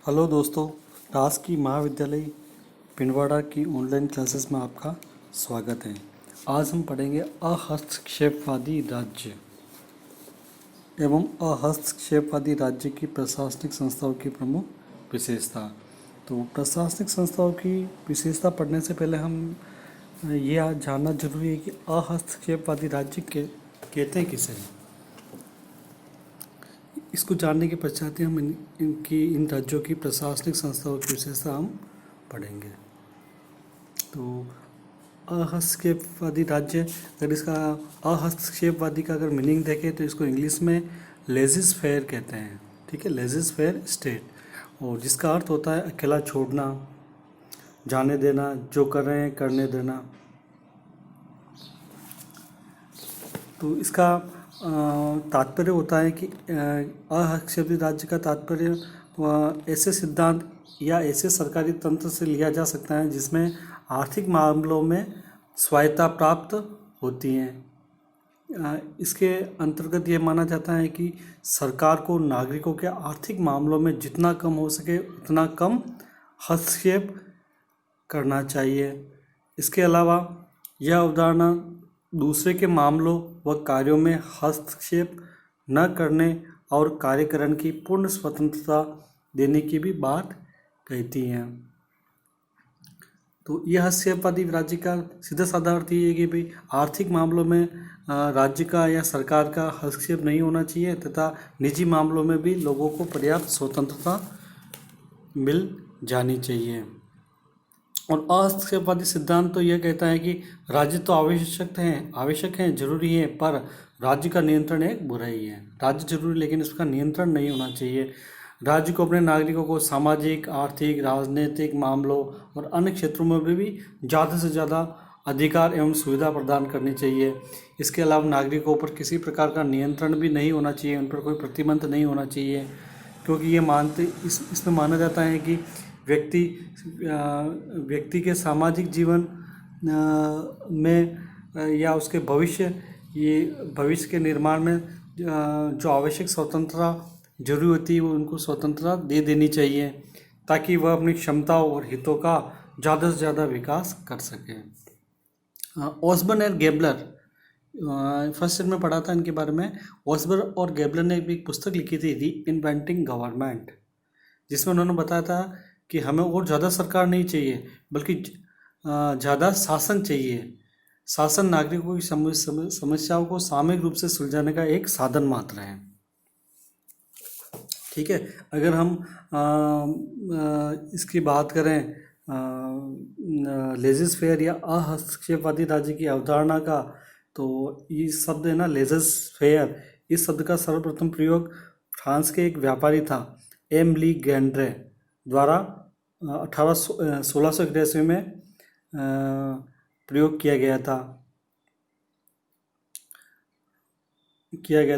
Hello दोस्तों, राजकीय महाविद्यालय पिंडवाड़ा की ऑनलाइन क्लासेस में आपका स्वागत है। आज हम पढ़ेंगे अहस्तक्षेपवादी राज्य एवं अहस्तक्षेपवादी राज्य की प्रशासनिक संस्थाओं की प्रमुख विशेषता। तो प्रशासनिक संस्थाओं की विशेषता पढ़ने से पहले हम ये आज जानना जरूरी है कि अहस्तक्षेपवादी राज्य के कहते हैं किसे। इसको जानने के पश्चात ही हम इन राज्यों की प्रशासनिक संस्थाओं की विशेषता हम पढ़ेंगे। तो अहस्तक्षेपवादी राज्य, अगर इसका अहस्तक्षेपवादी का अगर मीनिंग देखें तो इसको इंग्लिश में लेजिस फेयर कहते हैं। ठीक है, लेजिस फेयर स्टेट, और जिसका अर्थ होता है अकेला छोड़ना, जाने देना, जो कर रहे हैं करने देना। तो इसका तात्पर्य होता है कि अहस्तक्षेपी राज्य का तात्पर्य ऐसे सिद्धांत या ऐसे सरकारी तंत्र से लिया जा सकता है जिसमें आर्थिक मामलों में स्वायत्ता प्राप्त होती है। इसके अंतर्गत ये माना जाता है कि सरकार को नागरिकों के आर्थिक मामलों में जितना कम हो सके उतना कम हस्तक्षेप करना चाहिए। इसके अलावा यह अवधारणा दूसरे के मामलों व कार्यों में हस्तक्षेप न करने और कार्यकरण की पूर्ण स्वतंत्रता देने की भी बात कहती है। तो यह हस्तक्षेपवादी राज्य का सीधा साधा अर्थ ये है कि भाई आर्थिक मामलों में राज्य का या सरकार का हस्तक्षेप नहीं होना चाहिए तथा निजी मामलों में भी लोगों को पर्याप्त स्वतंत्रता मिल जानी चाहिए। और अहस्तक्षेपवादी सिद्धांत तो यह कहता है कि राज्य तो आवश्यक हैं, जरूरी है, पर राज्य का नियंत्रण एक बुराई है। राज्य जरूरी लेकिन इसका नियंत्रण नहीं होना चाहिए। राज्य को अपने नागरिकों को सामाजिक, आर्थिक, राजनीतिक मामलों और अन्य क्षेत्रों में भी ज़्यादा से ज़्यादा अधिकार एवं सुविधा प्रदान करनी चाहिए। इसके अलावा नागरिकों पर किसी प्रकार का नियंत्रण भी नहीं होना चाहिए, उन पर कोई प्रतिबंध नहीं होना चाहिए, क्योंकि ये इसमें माना जाता है कि व्यक्ति के सामाजिक जीवन में या उसके भविष्य के निर्माण में जो आवश्यक स्वतंत्रता जरूरी होती है वो उनको स्वतंत्रता दे देनी चाहिए ताकि वह अपनी क्षमताओं और हितों का ज़्यादा से ज़्यादा विकास कर सके। ओसबर्न और गेबलर, फर्स्ट ईयर में पढ़ा था इनके बारे में। ओसबर्न और गेबलर ने एक पुस्तक लिखी थी, री इन्वेंटिंग गवर्नमेंट, जिसमें उन्होंने बताया था कि हमें और ज़्यादा सरकार नहीं चाहिए बल्कि ज़्यादा शासन चाहिए। शासन नागरिकों की समस्याओं को सामूहिक रूप से सुलझाने का एक साधन मात्र है। ठीक है, अगर हम इसकी बात करें लेजिस फेयर या अहस्तक्षेपवादी राज्य की अवधारणा का, तो ये शब्द है ना लेजिस फेयर, इस शब्द का सर्वप्रथम प्रयोग फ्रांस के एक व्यापारी था एम ली गेंड्रे द्वारा 1681 में प्रयोग किया गया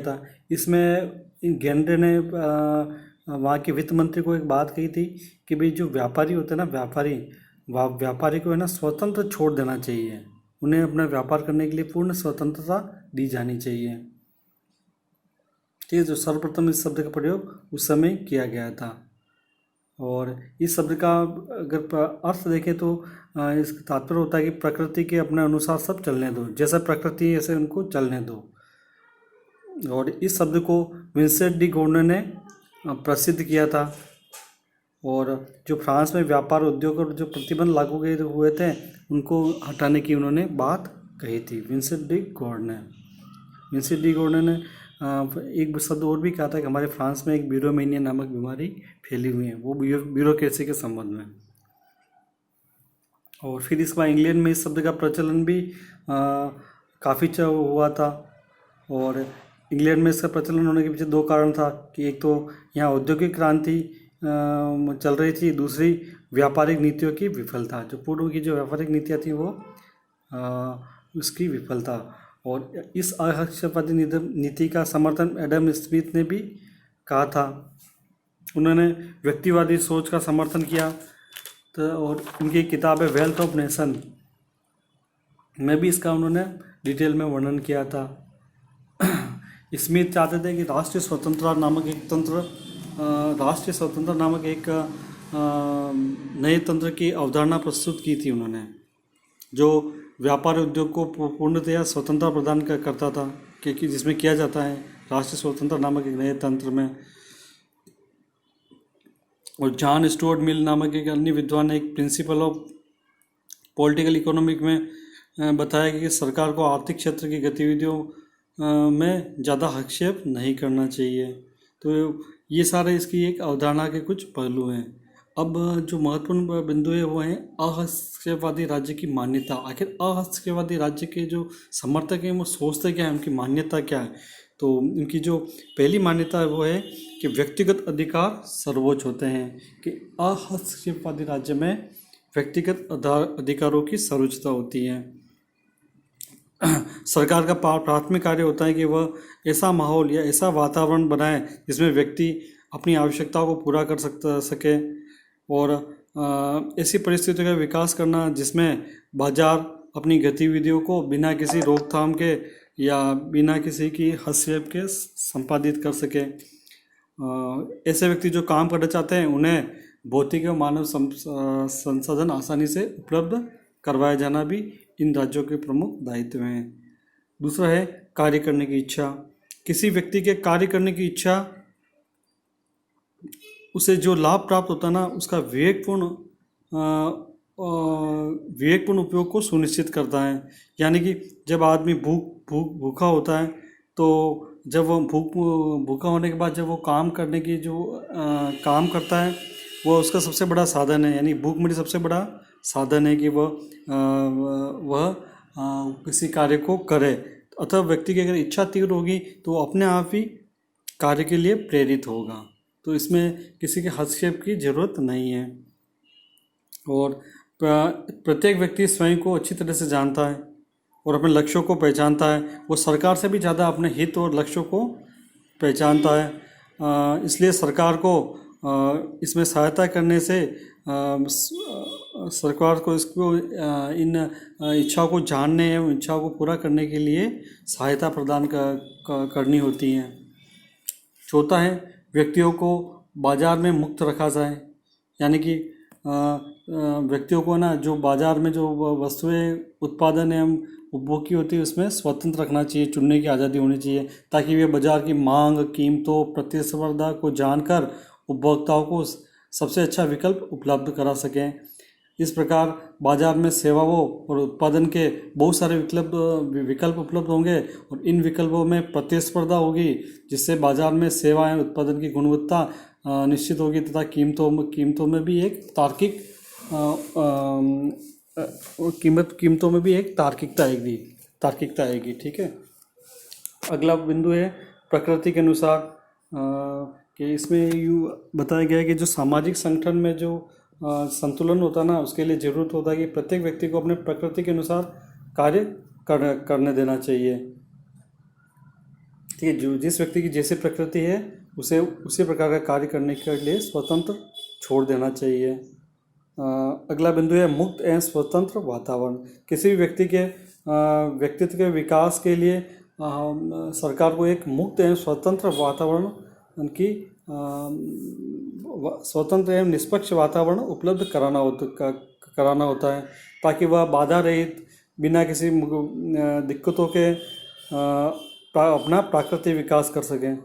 था। इसमें गेंड्रे ने वहाँ के वित्त मंत्री को एक बात कही थी कि भाई जो व्यापारी होते हैं ना, व्यापारी को है ना स्वतंत्र छोड़ देना चाहिए, उन्हें अपना व्यापार करने के लिए पूर्ण स्वतंत्रता दी जानी चाहिए। ठीक है, जो सर्वप्रथम इस शब्द का प्रयोग उस समय किया गया था। और इस शब्द का अगर अर्थ देखें तो इसका तात्पर्य होता है कि प्रकृति के अपने अनुसार सब चलने दो, जैसा प्रकृति है ऐसे उनको चलने दो। और इस शब्द को विंसेंट डी गोर्डन ने प्रसिद्ध किया था। और जो फ्रांस में व्यापार उद्योग और जो प्रतिबंध लागू हुए थे उनको हटाने की उन्होंने बात कही थी, विंसेंट डी गोर्डन ने एक शब्द और भी कहा था कि हमारे फ्रांस में एक ब्यूरोमेनिया नामक बीमारी फैली हुई है, वो ब्यूरोक्रेसी के संबंध में। और फिर इसके बाद इंग्लैंड में इस शब्द का प्रचलन भी काफ़ी हुआ था। और इंग्लैंड में इसका प्रचलन होने के पीछे दो कारण था कि एक तो यहाँ औद्योगिक क्रांति चल रही थी, दूसरी व्यापारिक नीतियों की विफलता। जो पूर्व की जो व्यापारिक नीतियाँ थी वो उसकी विफलता। और इस अहस्तक्षेपवादी नीति का समर्थन एडम स्मिथ ने भी कहा था। उन्होंने व्यक्तिवादी सोच का समर्थन किया। तो और उनकी किताब है वेल्थ ऑफ नेशन में भी इसका उन्होंने डिटेल में वर्णन किया था। स्मिथ चाहते थे कि राष्ट्रीय स्वतंत्रता नामक एक तंत्र राष्ट्रीय स्वतंत्रता नामक एक नए तंत्र की अवधारणा प्रस्तुत की थी उन्होंने, जो व्यापार उद्योग को पूर्णतया स्वतंत्रता प्रदान करता था, क्योंकि जिसमें किया जाता है राष्ट्रीय स्वतंत्रता नामक एक नए तंत्र में। और जॉन स्टुअर्ट मिल नामक एक अन्य विद्वान ने एक प्रिंसिपल ऑफ पॉलिटिकल इकोनॉमिक में बताया कि सरकार को आर्थिक क्षेत्र की गतिविधियों में ज़्यादा हस्तक्षेप नहीं करना चाहिए। तो ये सारे इसकी एक अवधारणा के कुछ पहलू हैं। अब जो महत्वपूर्ण बिंदु है वो है अहस्तक्षेपवादी राज्य की मान्यता। आखिर अहस्तक्षेपवादी राज्य के जो समर्थक हैं वो सोचते क्या है, उनकी मान्यता क्या है। तो उनकी जो पहली मान्यता है वो है कि व्यक्तिगत अधिकार सर्वोच्च होते हैं, कि अहस्तक्षेपवादी राज्य में व्यक्तिगत अधिकारों की सर्वोच्चता होती है। सरकार का प्राथमिक कार्य होता है कि वह ऐसा माहौल या ऐसा वातावरण बनाए जिसमें व्यक्ति अपनी आवश्यकताओं को पूरा कर सके, और ऐसी परिस्थितियों का विकास करना जिसमें बाजार अपनी गतिविधियों को बिना किसी रोकथाम के या बिना किसी की हस्तक्षेप के संपादित कर सके। ऐसे व्यक्ति जो काम करना चाहते हैं उन्हें भौतिक और मानव संसाधन आसानी से उपलब्ध करवाया जाना भी इन राज्यों के प्रमुख दायित्व हैं। दूसरा है कार्य करने की इच्छा। किसी व्यक्ति के कार्य करने की इच्छा, उसे जो लाभ प्राप्त होता है ना, उसका विवेकपूर्ण उपयोग को सुनिश्चित करता है। यानी कि जब आदमी भूखा होता है, तो जब वो भूखा होने के बाद जब वो काम करने की काम करता है, वो उसका सबसे बड़ा साधन है। यानी भूख मेरी सबसे बड़ा साधन है कि वह किसी कार्य को करे। अतः व्यक्ति की अगर इच्छा तीव्र होगी तो वो अपने आप ही कार्य के लिए प्रेरित होगा। तो इसमें किसी के हस्तक्षेप की ज़रूरत नहीं है। और प्रत्येक व्यक्ति स्वयं को अच्छी तरह से जानता है और अपने लक्ष्यों को पहचानता है। वो सरकार से भी ज़्यादा अपने हित और लक्ष्यों को पहचानता है। इसलिए सरकार को इसमें सहायता करने से सरकार को इन इच्छाओं को जानने एवं इच्छाओं को पूरा करने के लिए सहायता प्रदान करनी होती है। चौथा है व्यक्तियों को बाजार में मुक्त रखा जाए। यानी कि व्यक्तियों को ना जो बाजार में जो वस्तुएं उत्पादन एवं उपभोग की होती है उसमें स्वतंत्र रखना चाहिए, चुनने की आज़ादी होनी चाहिए, ताकि वे बाजार की मांग, कीमतों, प्रतिस्पर्धा को जानकर उपभोक्ताओं को सबसे अच्छा विकल्प उपलब्ध करा सकें। इस प्रकार बाजार में सेवाओं और उत्पादन के बहुत सारे विकल्प उपलब्ध होंगे और इन विकल्पों में प्रतिस्पर्धा होगी, जिससे बाजार में सेवाएं उत्पादन की गुणवत्ता निश्चित होगी तथा कीमतों में भी एक तार्किकता आएगी। ठीक है। अगला बिंदु है प्रकृति के अनुसार, कि इसमें यूँ बताया गया है कि जो सामाजिक संगठन में जो संतुलन होता है ना, उसके लिए ज़रूरत होता है कि प्रत्येक व्यक्ति को अपने प्रकृति के अनुसार कार्य करने देना चाहिए। ठीक है। जो जिस व्यक्ति की जैसी प्रकृति है उसे उसी प्रकार का कार्य करने के लिए स्वतंत्र छोड़ देना चाहिए। अगला बिंदु है मुक्त एवं स्वतंत्र वातावरण। किसी भी व्यक्ति के व्यक्तित्व के विकास के लिए सरकार को एक मुक्त एवं स्वतंत्र वातावरण की स्वतंत्र एवं निष्पक्ष वातावरण उपलब्ध कराना होता है, ताकि वह बाधा रहित बिना किसी दिक्कतों के अपना प्राकृतिक विकास कर सकें।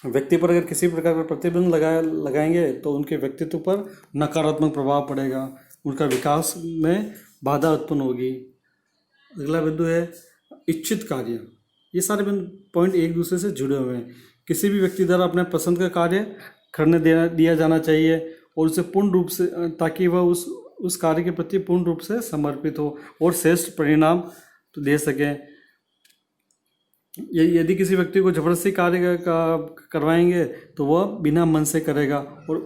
व्यक्ति पर अगर किसी प्रकार का प्रतिबंध लगाएंगे तो उनके व्यक्तित्व पर नकारात्मक प्रभाव पड़ेगा, उनका विकास में बाधा उत्पन्न होगी। अगला बिंदु है इच्छित कार्य। ये सारे पॉइंट एक दूसरे से जुड़े हुए हैं। किसी भी व्यक्ति द्वारा अपने पसंद का कार्य करने दिया जाना चाहिए और उसे पूर्ण रूप से, ताकि वह उस कार्य के प्रति पूर्ण रूप से समर्पित हो और श्रेष्ठ परिणाम तो दे सके। यदि किसी व्यक्ति को जबरदस्ती कार्य करवाएंगे तो वह बिना मन से करेगा और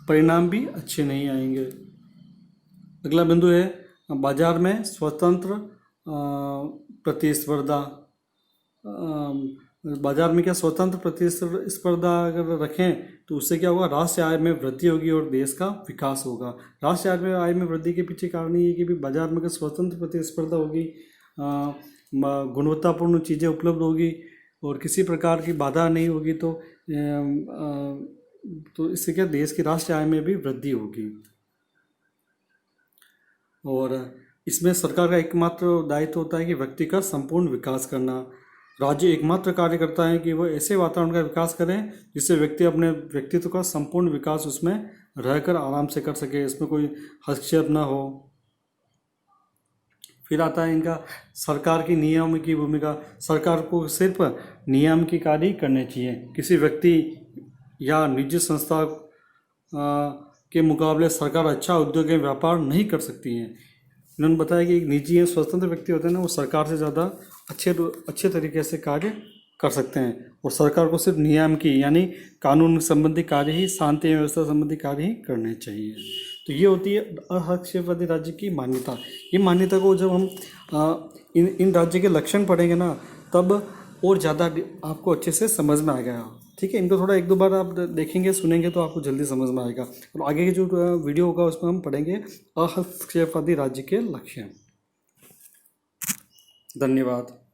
परिणाम भी अच्छे नहीं आएंगे। अगला बिंदु है बाजार में स्वतंत्र प्रतिस्पर्धा। बाजार में क्या स्वतंत्र प्रतिस्पर्धा अगर रखें तो उससे क्या होगा, राष्ट्रीय आय में वृद्धि होगी और देश का विकास होगा। राष्ट्रीय आय में वृद्धि के पीछे कारण ये है कि भी बाजार में स्वतंत्र प्रतिस्पर्धा होगी, गुणवत्तापूर्ण चीज़ें उपलब्ध होगी और किसी प्रकार की बाधा नहीं होगी तो इससे क्या देश की राष्ट्रीय आय में भी वृद्धि होगी। और इसमें सरकार का एकमात्र दायित्व होता है कि व्यक्ति का संपूर्ण विकास करना। राज्य एकमात्र कार्य करता है कि वो ऐसे वातावरण का विकास करें जिससे व्यक्ति अपने व्यक्तित्व का संपूर्ण विकास उसमें रहकर आराम से कर सके, इसमें कोई हस्तक्षेप ना हो। फिर आता है इनका सरकार की नियम की भूमिका। सरकार को सिर्फ नियम की कार्य करने चाहिए, किसी व्यक्ति या निजी संस्था के मुकाबले सरकार अच्छा उद्योग या व्यापार नहीं कर सकती है। इन्होंने बताया कि एक निजी या स्वतंत्र व्यक्ति होते हैं ना, वो सरकार से ज़्यादा अच्छे तरीके से कार्य कर सकते हैं, और सरकार को सिर्फ नियम की यानी कानून संबंधी कार्य ही, शांति व्यवस्था संबंधी कार्य ही करने चाहिए। तो ये होती है हस्तक्षेपवादी राज्य की मान्यता। ये मान्यता को जब हम इन राज्य के लक्षण पढ़ेंगे ना, तब और ज़्यादा आपको अच्छे से समझ में आएगा। ठीक है, इनको थोड़ा एक दो बार आप देखेंगे सुनेंगे तो आपको जल्दी समझ में आएगा। और आगे के जो वीडियो होगा उसमें हम पढ़ेंगे हस्तक्षेपवादी राज्य के लक्षण। धन्यवाद।